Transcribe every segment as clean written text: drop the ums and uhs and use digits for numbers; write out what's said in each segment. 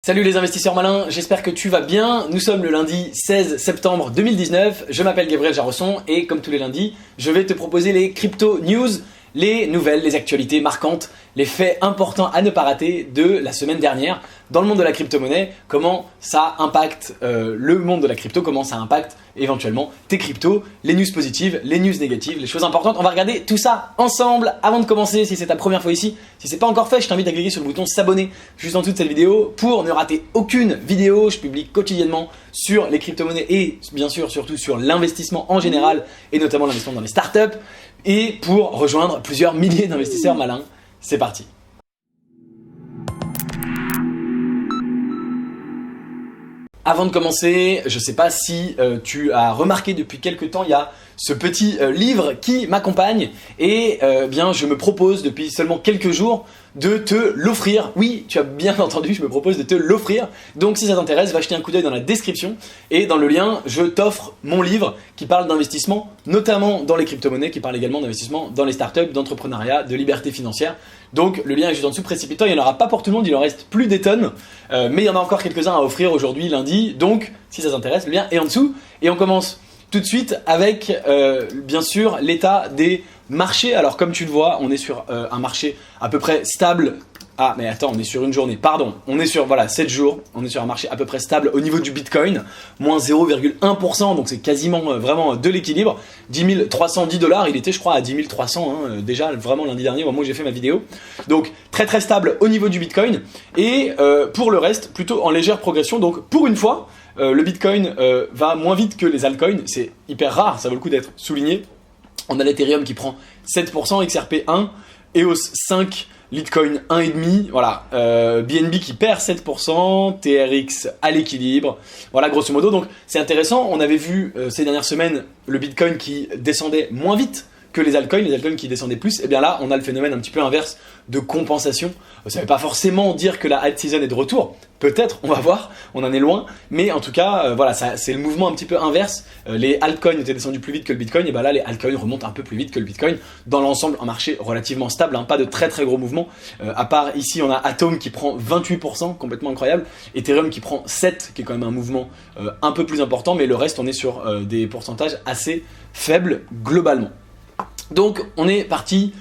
Salut les investisseurs malins, j'espère que tu vas bien. Nous sommes le lundi 16 septembre 2019, je m'appelle Gabriel Jarosson et comme tous les lundis, je vais te proposer les crypto news, les nouvelles, les actualités marquantes, les faits importants à ne pas rater de la semaine dernière dans le monde de la crypto-monnaie, comment ça impacte le monde de la crypto, comment ça impacte éventuellement tes cryptos, les news positives, les news négatives, les choses importantes. On va regarder tout ça ensemble. Avant de commencer, si c'est ta première fois ici, si c'est pas encore fait, je t'invite à cliquer sur le bouton s'abonner juste en dessous de cette vidéo pour ne rater aucune vidéo. Je publie quotidiennement sur les crypto-monnaies et bien sûr surtout sur l'investissement en général et notamment l'investissement dans les startups et pour rejoindre plusieurs milliers d'investisseurs malins. C'est parti. Avant de commencer, je ne sais pas si tu as remarqué depuis quelques temps, il y a ce petit livre qui m'accompagne et bien je me propose depuis seulement quelques jours de te l'offrir. Oui, tu as bien entendu, je me propose de te l'offrir. Donc si ça t'intéresse, va jeter un coup d'œil dans la description et dans le lien, je t'offre mon livre qui parle d'investissement, notamment dans les crypto-monnaies, qui parle également d'investissement dans les startups, d'entrepreneuriat, de liberté financière. Donc le lien est juste en dessous, précipite-toi, il n'y en aura pas pour tout le monde, il en reste plus des tonnes, mais il y en a encore quelques-uns à offrir aujourd'hui, lundi. Donc si ça t'intéresse, le lien est en dessous et on commence tout de suite avec bien sûr l'état des marchés. Alors comme tu le vois, on est sur un marché à peu près stable. Ah mais attends, on est sur une journée, pardon. On est sur 7 jours, on est sur un marché à peu près stable au niveau du Bitcoin, moins 0,1%, donc c'est quasiment vraiment de l'équilibre. 10 310 $, il était je crois à 10 300 déjà vraiment lundi dernier au moment où j'ai fait ma vidéo. Donc très très stable au niveau du Bitcoin et pour le reste plutôt en légère progression. Donc pour une fois, le Bitcoin va moins vite que les altcoins, c'est hyper rare, ça vaut le coup d'être souligné. On a l'Ethereum qui prend 7%, XRP 1, EOS 5, Litecoin 1,5, voilà, BNB qui perd 7%, TRX à l'équilibre, voilà grosso modo. Donc c'est intéressant, on avait vu ces dernières semaines le Bitcoin qui descendait moins vite que les altcoins qui descendaient plus. Et bien là on a le phénomène un petit peu inverse de compensation. Ça ne veut pas forcément dire que la alt season est de retour, peut-être, on va voir, on en est loin, mais en tout cas voilà, c'est le mouvement un petit peu inverse. Les altcoins étaient descendus plus vite que le Bitcoin, et bien là les altcoins remontent un peu plus vite que le Bitcoin. Dans l'ensemble, un marché relativement stable, pas de très très gros mouvements, à part ici on a Atom qui prend 28%, complètement incroyable, Ethereum qui prend 7%, qui est quand même un mouvement un peu plus important, mais le reste on est sur des pourcentages assez faibles globalement. Donc on est parti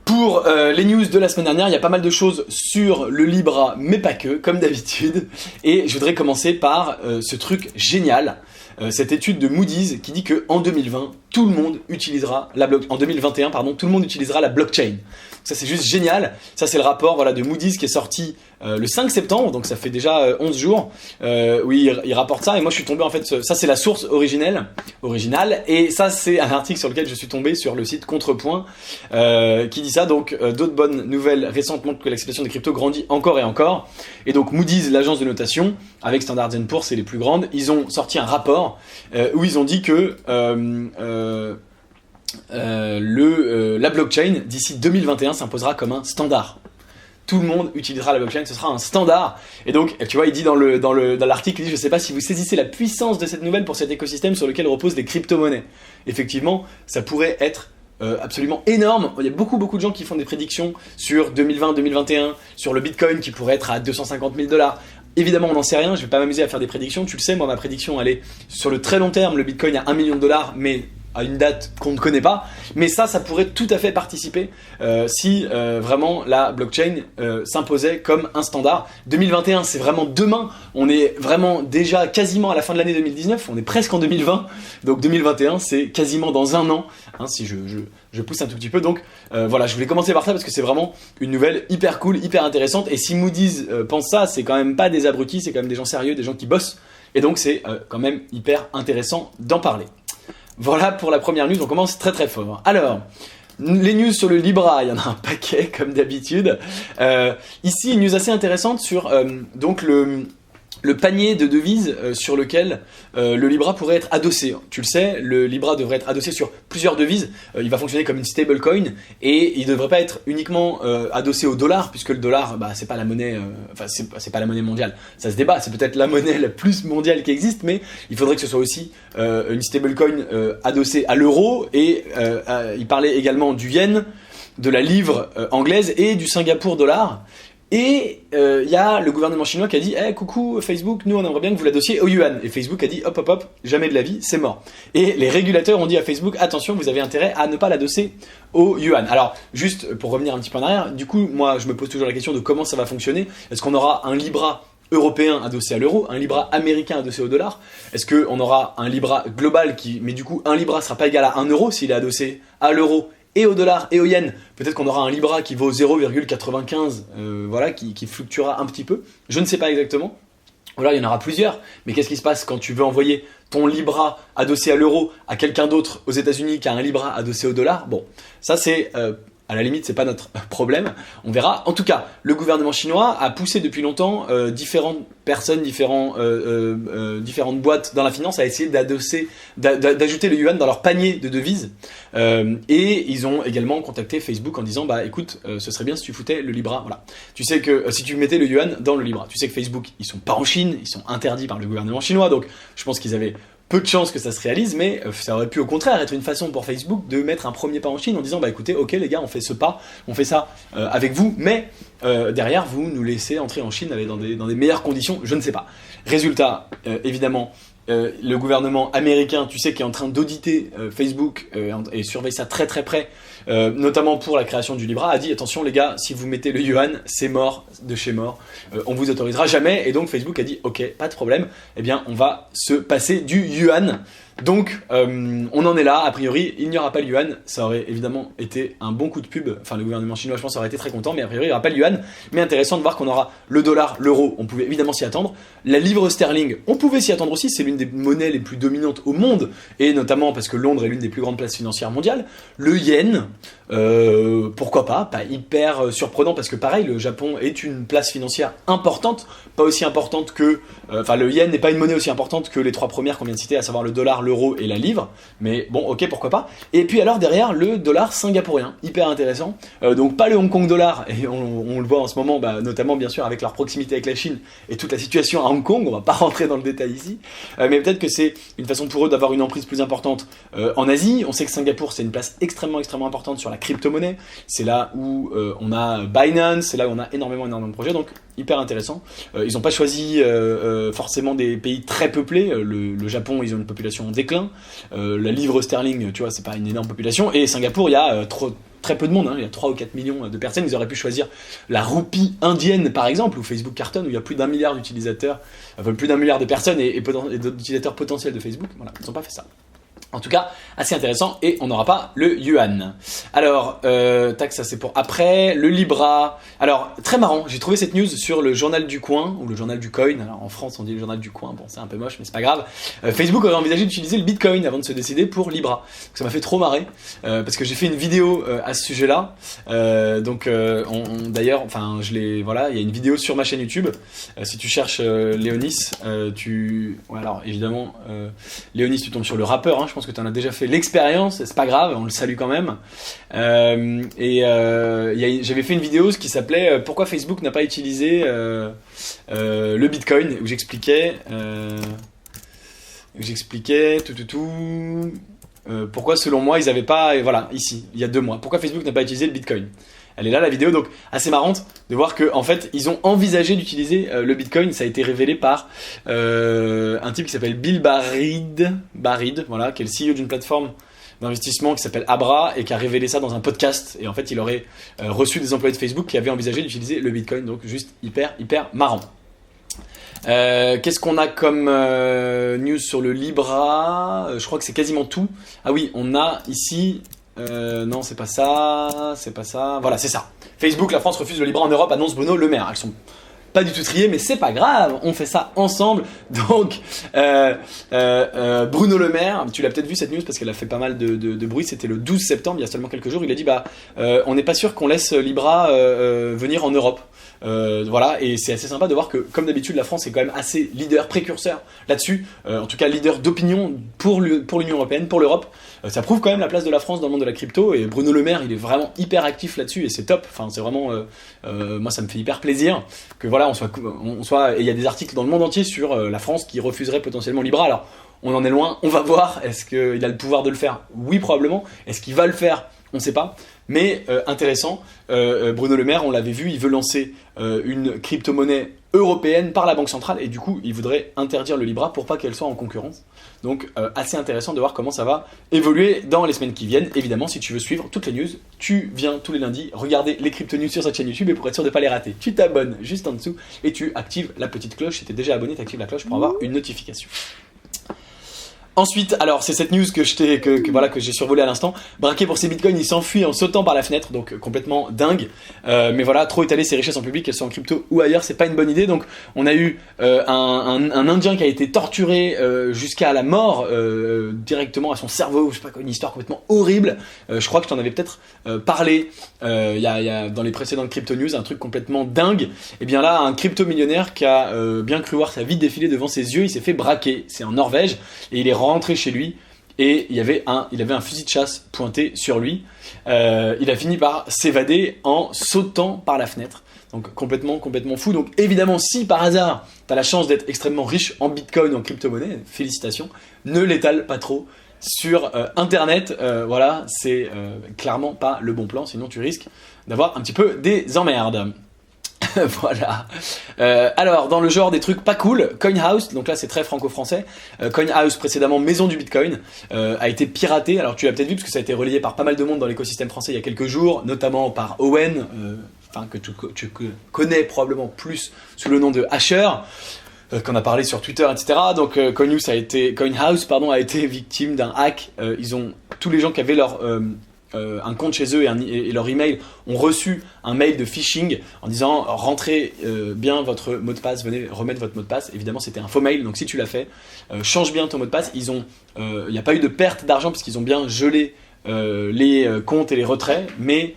pour les news de la semaine dernière. Il y a pas mal de choses sur le Libra, mais pas que, comme d'habitude. Et je voudrais commencer par ce truc génial, cette étude de Moody's qui dit qu'en 2020, tout le monde utilisera en 2021, tout le monde utilisera la blockchain. Ça c'est juste génial. Ça c'est le rapport de Moody's qui est sorti le 5 septembre, donc ça fait déjà 11 jours. Oui, il rapporte ça et moi je suis tombé en fait, ça c'est la source originale et ça c'est un article sur lequel je suis tombé sur le site Contrepoint qui dit ça. Donc d'autres bonnes nouvelles récentes montrent que l'acceptation des cryptos grandit encore et encore. Et donc Moody's, l'agence de notation, avec Standard & Poor's, c'est les plus grandes, ils ont sorti un rapport où ils ont dit que la blockchain d'ici 2021 s'imposera comme un standard. Tout le monde utilisera la blockchain, ce sera un standard. Et donc, tu vois, il dit dans l'article, il dit, je ne sais pas si vous saisissez la puissance de cette nouvelle pour cet écosystème sur lequel reposent les crypto-monnaies. Effectivement, ça pourrait être absolument énorme. Il y a beaucoup de gens qui font des prédictions sur 2020-2021, sur le Bitcoin qui pourrait être à 250 000 $. Évidemment, on n'en sait rien, je ne vais pas m'amuser à faire des prédictions. Tu le sais, moi, ma prédiction, elle est sur le très long terme, le Bitcoin à $1 million, mais à une date qu'on ne connaît pas, mais ça pourrait tout à fait participer si vraiment la blockchain s'imposait comme un standard. 2021, c'est vraiment demain, on est vraiment déjà quasiment à la fin de l'année 2019, on est presque en 2020, donc 2021 c'est quasiment dans un an, si je pousse un tout petit peu. Donc voilà, je voulais commencer par ça parce que c'est vraiment une nouvelle hyper cool, hyper intéressante, et si Moody's pense ça, c'est quand même pas des abrutis, c'est quand même des gens sérieux, des gens qui bossent, et donc c'est quand même hyper intéressant d'en parler. Voilà pour la première news, on commence très très fort. Alors, les news sur le Libra, il y en a un paquet comme d'habitude. Ici, une news assez intéressante sur donc le panier de devises sur lequel le Libra pourrait être adossé. Tu le sais, le Libra devrait être adossé sur plusieurs devises. Il va fonctionner comme une stablecoin et il ne devrait pas être uniquement adossé au dollar, puisque le dollar, c'est pas la monnaie, c'est pas la monnaie mondiale. Ça se débat, c'est peut-être la monnaie la plus mondiale qui existe, mais il faudrait que ce soit aussi une stablecoin adossée à l'euro. Et il parlait également du yen, de la livre anglaise et du Singapour dollar. Et il y a le gouvernement chinois qui a dit hey, coucou Facebook, nous on aimerait bien que vous l'adossiez au yuan. Et Facebook a dit hop hop hop, jamais de la vie, c'est mort. Et les régulateurs ont dit à Facebook attention, vous avez intérêt à ne pas l'adosser au yuan. Alors juste pour revenir un petit peu en arrière, du coup moi je me pose toujours la question de comment ça va fonctionner. Est-ce qu'on aura un Libra européen adossé à l'euro, un Libra américain adossé au dollar? Est-ce qu'on aura un Libra global mais du coup un Libra sera pas égal à 1 euro s'il est adossé à l'euro et au dollar et au yen? Peut-être qu'on aura un Libra qui vaut 0,95, voilà, qui fluctuera un petit peu. Je ne sais pas exactement. Voilà, il y en aura plusieurs. Mais qu'est-ce qui se passe quand tu veux envoyer ton Libra adossé à l'euro à quelqu'un d'autre aux États-Unis qui a un Libra adossé au dollar? Bon, ça c'est à la limite, c'est pas notre problème. On verra. En tout cas, le gouvernement chinois a poussé depuis longtemps différentes personnes, différentes boîtes dans la finance à essayer d'ajouter le yuan dans leur panier de devises. Et ils ont également contacté Facebook en disant bah écoute, ce serait bien si tu foutais le Libra. Voilà. Tu sais que si tu mettais le yuan dans le Libra, tu sais que Facebook, ils sont pas en Chine, ils sont interdits par le gouvernement chinois. Donc, je pense qu'ils avaient peu de chances que ça se réalise, mais ça aurait pu au contraire être une façon pour Facebook de mettre un premier pas en Chine en disant bah écoutez, ok les gars, on fait ce pas, on fait ça avec vous, mais derrière vous nous laissez entrer en Chine dans des meilleures conditions, je ne sais pas. Résultat, évidemment, le gouvernement américain, tu sais, qui est en train d'auditer Facebook et surveille ça très très près, notamment pour la création du Libra, a dit attention les gars, si vous mettez le yuan, c'est mort de chez mort, on vous autorisera jamais. Et donc Facebook a dit ok, pas de problème, eh bien on va se passer du yuan. Donc on en est là, a priori il n'y aura pas le yuan, ça aurait évidemment été un bon coup de pub, enfin le gouvernement chinois je pense aurait été très content, mais a priori il n'y aura pas le yuan, mais intéressant de voir qu'on aura le dollar, l'euro, on pouvait évidemment s'y attendre, la livre sterling, on pouvait s'y attendre aussi, c'est l'une des monnaies les plus dominantes au monde, et notamment parce que Londres est l'une des plus grandes places financières mondiales, le yen, pourquoi pas hyper surprenant parce que pareil le Japon est une place financière importante, pas aussi importante que, le yen n'est pas une monnaie aussi importante que les trois premières qu'on vient de citer, à savoir le dollar, l'euro et la livre, mais bon ok pourquoi pas. Et puis alors derrière le dollar singapourien, hyper intéressant, donc pas le Hong Kong dollar, et on le voit en ce moment, notamment bien sûr avec leur proximité avec la Chine et toute la situation à Hong Kong, on va pas rentrer dans le détail ici, mais peut-être que c'est une façon pour eux d'avoir une emprise plus importante en Asie. On sait que Singapour c'est une place extrêmement importante sur la crypto-monnaie, c'est là où on a Binance, c'est là où on a énormément de projets, donc hyper intéressant. Ils n'ont pas choisi forcément des pays très peuplés, le Japon ils ont une population en déclin, la livre sterling tu vois c'est pas une énorme population, et Singapour il y a très peu de monde, il y a 3 ou 4 millions de personnes, ils auraient pu choisir la roupie indienne par exemple, où Facebook cartonne, où il y a plus d'1 milliard d'utilisateurs, plus d'1 milliard de personnes et d'utilisateurs potentiels de Facebook, voilà, ils n'ont pas fait ça. En tout cas, assez intéressant, et on n'aura pas le yuan. Alors, tac, ça c'est pour après. Le Libra. Alors, très marrant, j'ai trouvé cette news sur le journal du coin, ou le journal du coin. Alors, en France, on dit le journal du coin. Bon, c'est un peu moche, mais c'est pas grave. Facebook aurait envisagé d'utiliser le Bitcoin avant de se décider pour Libra. Donc, ça m'a fait trop marrer, parce que j'ai fait une vidéo à ce sujet-là. D'ailleurs, enfin, voilà, il y a une vidéo sur ma chaîne YouTube. Si tu cherches Léonis, ouais, alors, évidemment, Léonis, tu tombes sur le rappeur, hein, je pense que tu en as déjà fait l'expérience, c'est pas grave, on le salue quand même. J'avais fait une vidéo qui s'appelait Pourquoi Facebook n'a pas utilisé le Bitcoin, où j'expliquais pourquoi selon moi ils n'avaient pas, voilà, ici, il y a 2 mois, pourquoi Facebook n'a pas utilisé le Bitcoin. Elle est là la vidéo, donc assez marrante de voir que en fait ils ont envisagé d'utiliser le Bitcoin. Ça a été révélé par un type qui s'appelle Bill Barid, voilà, qui est le CEO d'une plateforme d'investissement qui s'appelle Abra et qui a révélé ça dans un podcast. Et en fait il aurait reçu des employés de Facebook qui avaient envisagé d'utiliser le Bitcoin, donc juste hyper marrant. Qu'est-ce qu'on a comme news sur le Libra? Je crois que c'est quasiment tout. Ah oui, on a ici... non, c'est pas ça. Voilà, c'est ça. Facebook, la France refuse le Libra en Europe, annonce Bruno Le Maire. Elles sont pas du tout triées, mais c'est pas grave. On fait ça ensemble. Donc, Bruno Le Maire, tu l'as peut-être vu cette news parce qu'elle a fait pas mal de bruit. C'était le 12 septembre, il y a seulement quelques jours. Il a dit on n'est pas sûr qu'on laisse Libra venir en Europe. Voilà, et c'est assez sympa de voir que, comme d'habitude, la France est quand même assez leader, précurseur là-dessus, en tout cas leader d'opinion pour l'Union Européenne, pour l'Europe. Ça prouve quand même la place de la France dans le monde de la crypto, et Bruno Le Maire, il est vraiment hyper actif là-dessus, et c'est top. Enfin, c'est vraiment, moi ça me fait hyper plaisir que voilà, on soit, et il y a des articles dans le monde entier sur la France qui refuserait potentiellement Libra. Alors, on en est loin, on va voir. Est-ce qu'il a le pouvoir de le faire? Oui, probablement. Est-ce qu'il va le faire? on ne sait pas, mais intéressant. Bruno Le Maire, on l'avait vu, il veut lancer une crypto-monnaie européenne par la Banque centrale et du coup il voudrait interdire le Libra pour pas qu'elle soit en concurrence. Donc assez intéressant de voir comment ça va évoluer dans les semaines qui viennent. Évidemment, si tu veux suivre toutes les news, tu viens tous les lundis regarder les crypto news sur cette chaîne YouTube et pour être sûr de ne pas les rater, tu t'abonnes juste en dessous et tu actives la petite cloche. Si tu es déjà abonné, tu actives la cloche pour avoir une notification. Ensuite, alors c'est cette news que j'ai survolée à l'instant. Braqué pour ses bitcoins, il s'enfuit en sautant par la fenêtre, donc complètement dingue. Mais voilà, trop étaler ses richesses en public, qu'elles soient en crypto ou ailleurs, c'est pas une bonne idée. Donc on a eu un Indien qui a été torturé jusqu'à la mort directement à son cerveau. Je sais pas quoi, une histoire complètement horrible. Je crois que je t'en avais peut-être parlé il y a dans les précédentes crypto news, un truc complètement dingue. Et bien là, un crypto millionnaire qui a bien cru voir sa vie défiler devant ses yeux, il s'est fait braquer. C'est en Norvège et il est rentré chez lui et il avait un fusil de chasse pointé sur lui. Il a fini par s'évader en sautant par la fenêtre. Donc complètement fou. Donc évidemment, si par hasard tu as la chance d'être extrêmement riche en bitcoin, en crypto-monnaie, félicitations, ne l'étale pas trop sur internet. Voilà, c'est clairement pas le bon plan, sinon tu risques d'avoir un petit peu des emmerdes. Voilà. Alors, dans le genre des trucs pas cool, CoinHouse, donc là c'est très franco-français. CoinHouse, précédemment maison du Bitcoin, a été piraté. Alors tu l'as peut-être vu parce que ça a été relayé par pas mal de monde dans l'écosystème français il y a quelques jours, notamment par Owen, que tu connais probablement plus sous le nom de Hasher, qu'on a parlé sur Twitter, etc. Donc CoinHouse a été victime d'un hack. Tous les gens qui avaient un compte chez eux et leur email ont reçu un mail de phishing en disant rentrez bien votre mot de passe, venez remettre votre mot de passe. Évidemment c'était un faux mail, donc si tu l'as fait, change bien ton mot de passe. Il n'y a pas eu de perte d'argent parce qu'ils ont bien gelé les comptes et les retraits, mais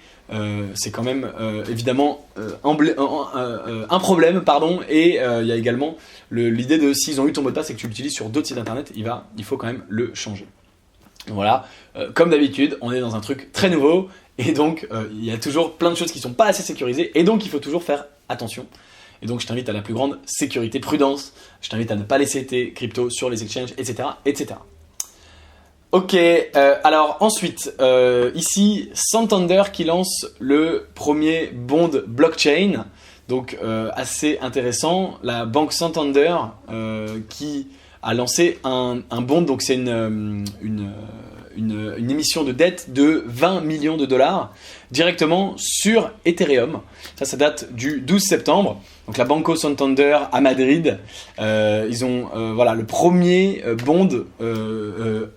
c'est quand même évidemment un problème, et il y a également l'idée de s'ils ont eu ton mot de passe et que tu l'utilises sur d'autres sites internet, il faut quand même le changer. Voilà, comme d'habitude, on est dans un truc très nouveau et donc il y a toujours plein de choses qui ne sont pas assez sécurisées et donc il faut toujours faire attention. Et donc je t'invite à la plus grande sécurité, prudence, je t'invite à ne pas laisser tes cryptos sur les exchanges, etc. etc. Ok, alors ensuite, ici, Santander qui lance le premier bond blockchain, donc assez intéressant, la banque Santander qui a lancé un bond, donc c'est une émission de dette de 20 millions de dollars directement sur Ethereum. Ça date du 12 septembre. Donc la Banco Santander à Madrid, ils ont le premier bond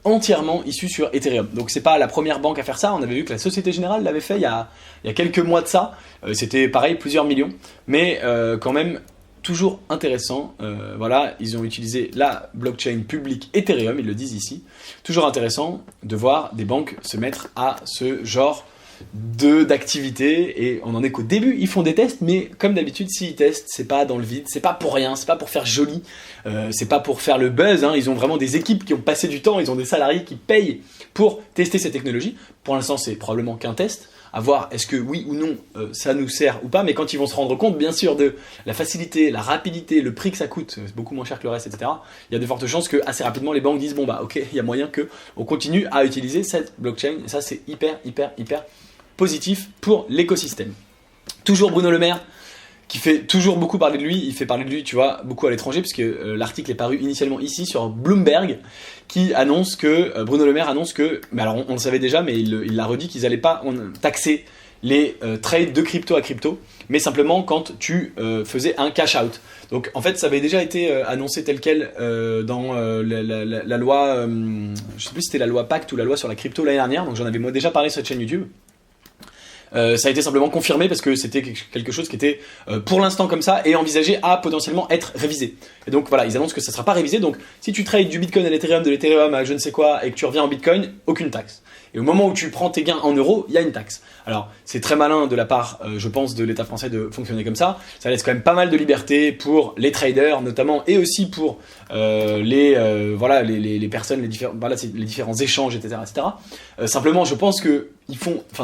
entièrement issu sur Ethereum. Donc c'est pas la première banque à faire ça. On avait vu que la Société Générale l'avait fait il y a quelques mois de ça. C'était pareil, plusieurs millions, mais quand même toujours intéressant. Ils ont utilisé la blockchain publique Ethereum, ils le disent ici. Toujours intéressant de voir des banques se mettre à ce genre d'activité, et on en est qu'au début. Ils font des tests, mais comme d'habitude, s'ils testent, c'est pas dans le vide, c'est pas pour rien, c'est pas pour faire joli, c'est pas pour faire le buzz, hein. Ils ont vraiment des équipes qui ont passé du temps, ils ont des salariés qui payent pour tester ces technologies. Pour l'instant, c'est probablement qu'un test, à voir est-ce que oui ou non ça nous sert ou pas, mais quand ils vont se rendre compte bien sûr de la facilité, la rapidité, le prix que ça coûte, c'est beaucoup moins cher que le reste, etc. Il y a de fortes chances que assez rapidement les banques disent bon bah ok, il y a moyen qu'on continue à utiliser cette blockchain, et ça c'est hyper positif pour l'écosystème. Toujours Bruno Le Maire qui fait toujours beaucoup parler de lui, il fait parler de lui, tu vois, beaucoup à l'étranger, puisque l'article est paru initialement ici sur Bloomberg, qui annonce que, Bruno Le Maire annonce que, mais alors on le savait déjà, mais il l'a redit, qu'ils n'allaient pas taxer les trades de crypto à crypto, mais simplement quand tu faisais un cash out. Donc en fait ça avait déjà été annoncé tel quel dans la loi, je sais plus si c'était la loi Pacte ou la loi sur la crypto l'année dernière, donc j'en avais moi déjà parlé sur cette chaîne YouTube. Ça a été simplement confirmé parce que c'était quelque chose qui était pour l'instant comme ça et envisagé à potentiellement être révisé. Et donc voilà, ils annoncent que ça ne sera pas révisé. Donc si tu trades du Bitcoin à l'Ethereum, de l'Ethereum à je ne sais quoi et que tu reviens en Bitcoin, aucune taxe. Et au moment où tu prends tes gains en euros, il y a une taxe. Alors c'est très malin de la part, je pense, de l'État français de fonctionner comme ça. Ça laisse quand même pas mal de liberté pour les traders notamment et aussi pour les personnes, les différents échanges, etc. Simplement, je pense que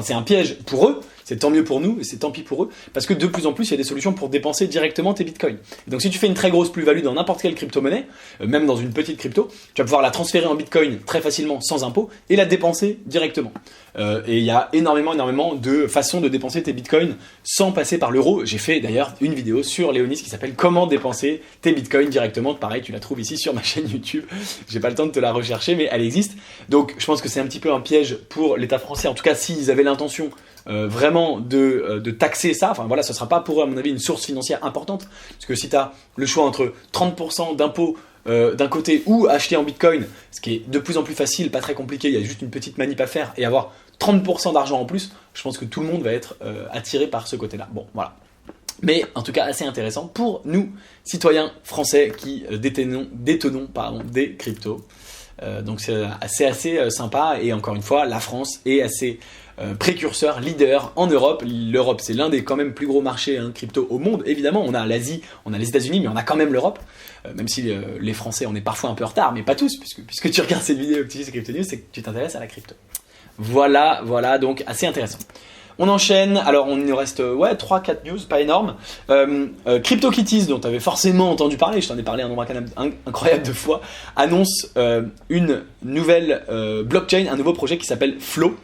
c'est un piège pour eux, c'est tant mieux pour nous et c'est tant pis pour eux, parce que de plus en plus il y a des solutions pour dépenser directement tes bitcoins. Et donc si tu fais une très grosse plus-value dans n'importe quelle crypto-monnaie, même dans une petite crypto, tu vas pouvoir la transférer en bitcoin très facilement sans impôt et la dépenser directement. Et il y a énormément de façons de dépenser tes bitcoins sans passer par l'euro. J'ai fait d'ailleurs une vidéo sur Léonis qui s'appelle comment dépenser tes bitcoins directement. Pareil, tu la trouves ici sur ma chaîne YouTube. J'ai pas le temps de te la rechercher, mais elle existe. Donc je pense que c'est un petit peu un piège pour l'État français. En tout cas, s'ils avaient l'intention vraiment de taxer ça, enfin voilà, ce sera pas pour eux à mon avis une source financière importante. Parce que si tu as le choix entre 30% d'impôts d'un côté ou acheter en bitcoin, ce qui est de plus en plus facile, pas très compliqué, il y a juste une petite manip à faire et avoir 30% d'argent en plus, je pense que tout le monde va être attiré par ce côté-là. Bon, voilà. Mais en tout cas assez intéressant pour nous, citoyens français qui détenons des cryptos. Donc c'est assez sympa et encore une fois, la France est assez précurseur, leader en Europe. L'Europe, c'est l'un des quand même plus gros marchés crypto au monde. Évidemment, on a l'Asie, on a les États-Unis, mais on a quand même l'Europe. Même si les Français, on est parfois un peu en retard, mais pas tous, puisque tu regardes cette vidéo et que tu dis c'est Crypto News, c'est que tu t'intéresses à la crypto. Voilà, donc assez intéressant. On enchaîne, alors on nous reste 3-4 news, pas énorme. CryptoKitties, dont tu avais forcément entendu parler, je t'en ai parlé un nombre incroyable de fois, annonce une nouvelle blockchain, un nouveau projet qui s'appelle Flow.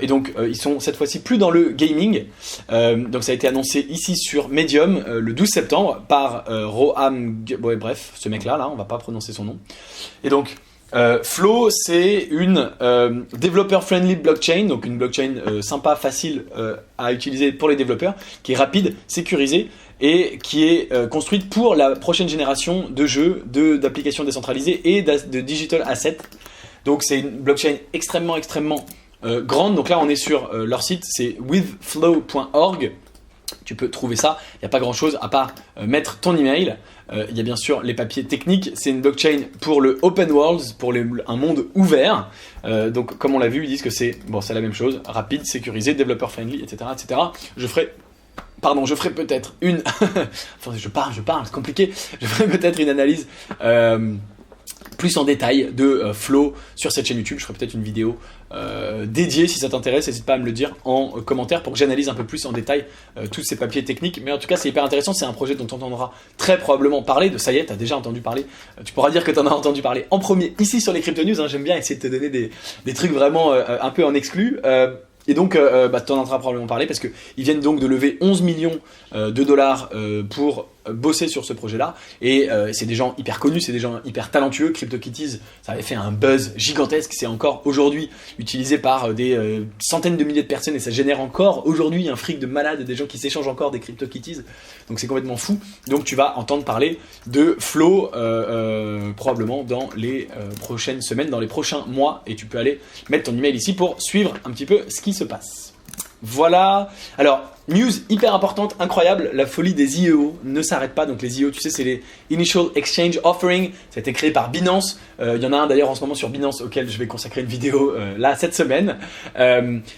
Et donc ils sont cette fois-ci plus dans le gaming. Donc ça a été annoncé ici sur Medium le 12 septembre par Roham, bref, ce mec-là, on va pas prononcer son nom. Et donc Flow, c'est une developer-friendly blockchain, donc une blockchain sympa, facile à utiliser pour les développeurs, qui est rapide, sécurisée et qui est construite pour la prochaine génération de jeux, d'applications décentralisées et de digital assets. Donc c'est une blockchain extrêmement grande. Donc là on est sur leur site, c'est withflow.org. Tu peux trouver ça, il n'y a pas grand chose à part mettre ton email. Il y a bien sûr les papiers techniques, c'est une blockchain pour le open world, pour un monde ouvert. Donc comme on l'a vu, ils disent que c'est la même chose, rapide, sécurisé, developer friendly, etc. Je ferai peut-être une... enfin, je parle, c'est compliqué. Je ferai peut-être une analyse plus en détail de Flow sur cette chaîne YouTube. Je ferai peut-être une vidéo dédiée si ça t'intéresse. N'hésite pas à me le dire en commentaire pour que j'analyse un peu plus en détail tous ces papiers techniques. Mais en tout cas, c'est hyper intéressant. C'est un projet dont on entendra très probablement parler. Ça y est, tu as déjà entendu parler. Tu pourras dire que tu en as entendu parler en premier ici sur les Crypto News. J'aime bien essayer de te donner des trucs vraiment un peu en exclu. Et donc, tu en entendras probablement parler parce qu'ils viennent donc de lever 11 millions de dollars pour bosser sur ce projet-là. Et c'est des gens hyper connus, c'est des gens hyper talentueux. CryptoKitties, ça avait fait un buzz gigantesque. C'est encore aujourd'hui utilisé par des centaines de milliers de personnes et ça génère encore aujourd'hui un fric de malade, des gens qui s'échangent encore des CryptoKitties. Donc c'est complètement fou. Donc tu vas entendre parler de Flow probablement dans les prochaines semaines, dans les prochains mois. Et tu peux aller mettre ton email ici pour suivre un petit peu ce qui se passe. Voilà. Alors, news hyper importante, incroyable, la folie des IEO ne s'arrête pas. Donc les IEO, tu sais, c'est les Initial Exchange Offering. Ça a été créé par Binance. Il y en a un d'ailleurs en ce moment sur Binance auquel je vais consacrer une vidéo là cette semaine.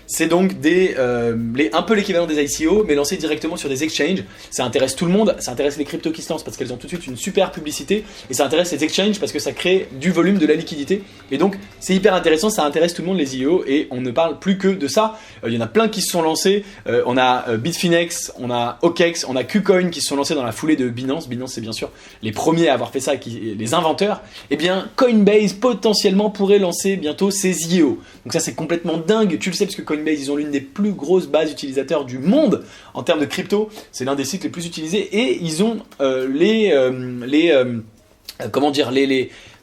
C'est donc un peu l'équivalent des ICO, mais lancé directement sur des exchanges. Ça intéresse tout le monde. Ça intéresse les cryptos qui se lancent parce qu'elles ont tout de suite une super publicité. Et ça intéresse les exchanges parce que ça crée du volume, de la liquidité. Et donc, c'est hyper intéressant. Ça intéresse tout le monde, les IEO. Et on ne parle plus que de ça. Il y en a plein qui se sont lancés. On a Bitfinex, on a OKEx, on a KuCoin qui se sont lancés dans la foulée de Binance. Binance, c'est bien sûr les premiers à avoir fait ça, les inventeurs. Eh bien, Coinbase potentiellement pourrait lancer bientôt ses IEO. Donc ça, c'est complètement dingue. Tu le sais parce que Coinbase, ils ont l'une des plus grosses bases utilisateurs du monde en termes de crypto. C'est l'un des sites les plus utilisés et ils ont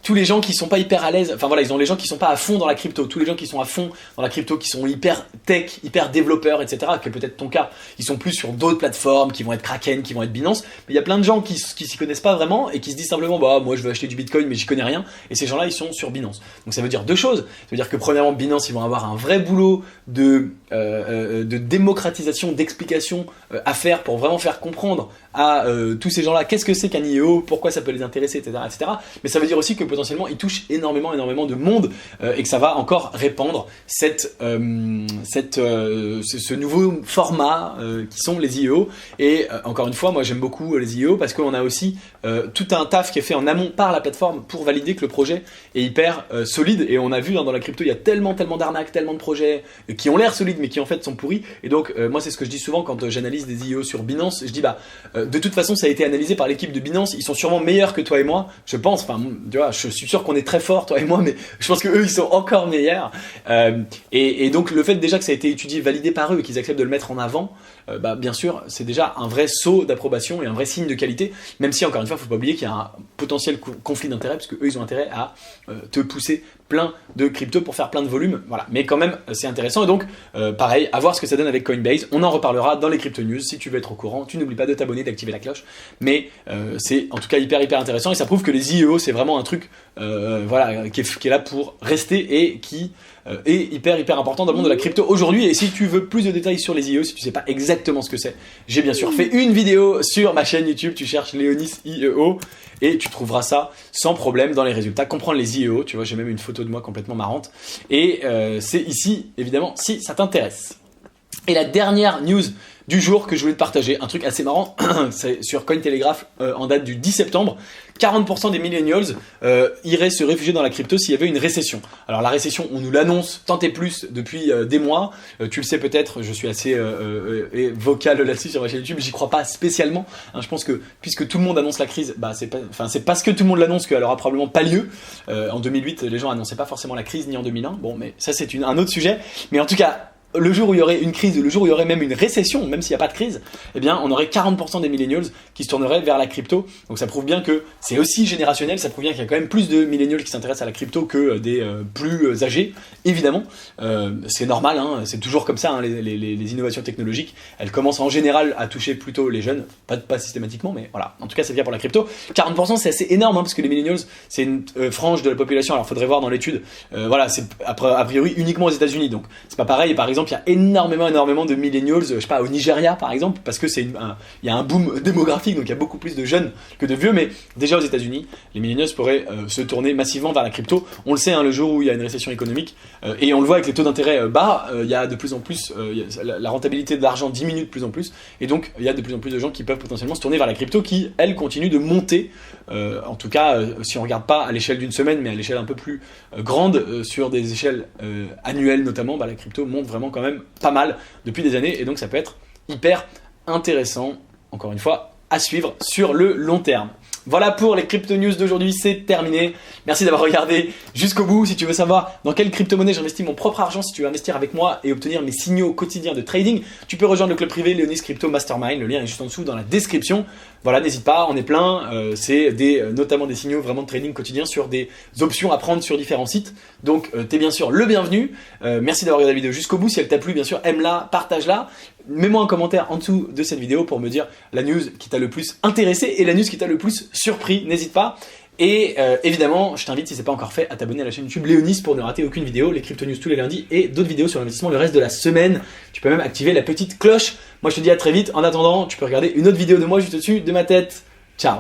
tous les gens qui sont pas hyper à l'aise, enfin voilà, ils ont les gens qui sont pas à fond dans la crypto, tous les gens qui sont à fond dans la crypto, qui sont hyper tech, hyper développeurs, etc., que peut-être ton cas, ils sont plus sur d'autres plateformes, qui vont être Kraken, qui vont être Binance, mais il y a plein de gens qui s'y connaissent pas vraiment et qui se disent simplement, moi je veux acheter du Bitcoin mais j'y connais rien, et ces gens-là ils sont sur Binance. Donc ça veut dire deux choses, ça veut dire que premièrement Binance ils vont avoir un vrai boulot de démocratisation, d'explication à faire pour vraiment faire comprendre à tous ces gens-là qu'est-ce que c'est qu'un IEO, pourquoi ça peut les intéresser, etc., etc. Mais ça veut dire aussi que potentiellement il touche énormément de monde et que ça va encore répandre ce nouveau format qui sont les IEO. Et encore une fois, moi j'aime beaucoup les IEO parce qu'on a aussi tout un taf qui est fait en amont par la plateforme pour valider que le projet est hyper solide. Et on a vu dans la crypto, il y a tellement d'arnaques, tellement de projets qui ont l'air solides mais qui en fait sont pourris. Et donc moi c'est ce que je dis souvent quand j'analyse des IEO sur Binance. Je dis de toute façon ça a été analysé par l'équipe de Binance, ils sont sûrement meilleurs que toi et moi, je pense. Enfin tu vois, je suis sûr qu'on est très fort toi et moi, mais je pense que eux ils sont encore meilleurs. Et donc le fait déjà que ça a été étudié, validé par eux et qu'ils acceptent de le mettre en avant, bien sûr c'est déjà un vrai saut d'approbation et un vrai signe de qualité. Même si encore une fois faut pas oublier qu'il y a un potentiel conflit d'intérêt parce que eux ils ont intérêt à te pousser plein de crypto pour faire plein de volume, voilà. Mais quand même c'est intéressant et donc pareil, à voir ce que ça donne avec Coinbase. On en reparlera dans les crypto news. Si tu veux être au courant, tu n'oublies pas de t'abonner, d'activer la cloche. Mais c'est en tout cas hyper intéressant et ça prouve que les IEO c'est vraiment un truc voilà, qui est là pour rester et qui est hyper important dans le monde de la crypto aujourd'hui. Et si tu veux plus de détails sur les IEO, si tu sais pas exactement ce que c'est, j'ai bien sûr fait une vidéo sur ma chaîne YouTube, tu cherches Léonis IEO et tu trouveras ça sans problème dans les résultats. Comprendre les IEO, tu vois, j'ai même une photo de moi complètement marrante. Et c'est ici, évidemment, si ça t'intéresse. Et la dernière news du jour que je voulais te partager, un truc assez marrant, c'est sur Cointelegraph en date du 10 septembre, 40% des millennials iraient se réfugier dans la crypto s'il y avait une récession. Alors la récession, on nous l'annonce tant et plus depuis des mois, tu le sais peut-être, je suis assez vocal là-dessus sur ma chaîne YouTube, j'y crois pas spécialement, hein, je pense que puisque tout le monde annonce la crise, c'est parce que tout le monde l'annonce qu'elle aura probablement pas lieu. En 2008, les gens annonçaient pas forcément la crise, ni en 2001, bon mais ça c'est un autre sujet, mais en tout cas, le jour où il y aurait une crise, le jour où il y aurait même une récession, même s'il n'y a pas de crise, eh bien, on aurait 40% des millennials qui se tourneraient vers la crypto. Donc ça prouve bien que c'est aussi générationnel, ça prouve bien qu'il y a quand même plus de millennials qui s'intéressent à la crypto que des plus âgés, évidemment. C'est normal, hein, c'est toujours comme ça, hein, les innovations technologiques, elles commencent en général à toucher plutôt les jeunes, pas systématiquement, mais voilà. En tout cas, c'est bien pour la crypto. 40% c'est assez énorme, hein, parce que les millennials, c'est une frange de la population, alors faudrait voir dans l'étude, voilà, c'est a priori uniquement aux États-Unis, donc c'est pas pareil. Par exemple, il y a énormément de millennials, je sais pas, au Nigeria par exemple, parce que il y a un boom démographique, donc il y a beaucoup plus de jeunes que de vieux, mais déjà aux États-Unis, les millennials pourraient se tourner massivement vers la crypto. On le sait, hein, le jour où il y a une récession économique, et on le voit avec les taux d'intérêt bas, il y a de plus en plus, la rentabilité de l'argent diminue de plus en plus, et donc il y a de plus en plus de gens qui peuvent potentiellement se tourner vers la crypto, qui elle continue de monter, en tout cas si on regarde pas à l'échelle d'une semaine, mais à l'échelle un peu plus grande, sur des échelles annuelles notamment, la crypto monte vraiment quand même pas mal depuis des années et donc ça peut être hyper intéressant, encore une fois, à suivre sur le long terme. Voilà pour les crypto news d'aujourd'hui, c'est terminé. Merci d'avoir regardé jusqu'au bout. Si tu veux savoir dans quelle crypto-monnaie j'investis mon propre argent, si tu veux investir avec moi et obtenir mes signaux quotidiens de trading, tu peux rejoindre le club privé Léonis Crypto Mastermind. Le lien est juste en dessous dans la description. Voilà, n'hésite pas, on est plein. C'est notamment des signaux vraiment de trading quotidien sur des options à prendre sur différents sites. Donc, tu es bien sûr le bienvenu. Merci d'avoir regardé la vidéo jusqu'au bout. Si elle t'a plu, bien sûr, aime-la, partage-la. Mets-moi un commentaire en dessous de cette vidéo pour me dire la news qui t'a le plus intéressé et la news qui t'a le plus surpris. N'hésite pas. Et évidemment, je t'invite, si ce n'est pas encore fait, à t'abonner à la chaîne YouTube Léonis pour ne rater aucune vidéo, les crypto news tous les lundis et d'autres vidéos sur l'investissement le reste de la semaine. Tu peux même activer la petite cloche. Moi, je te dis à très vite. En attendant, tu peux regarder une autre vidéo de moi juste au-dessus de ma tête. Ciao.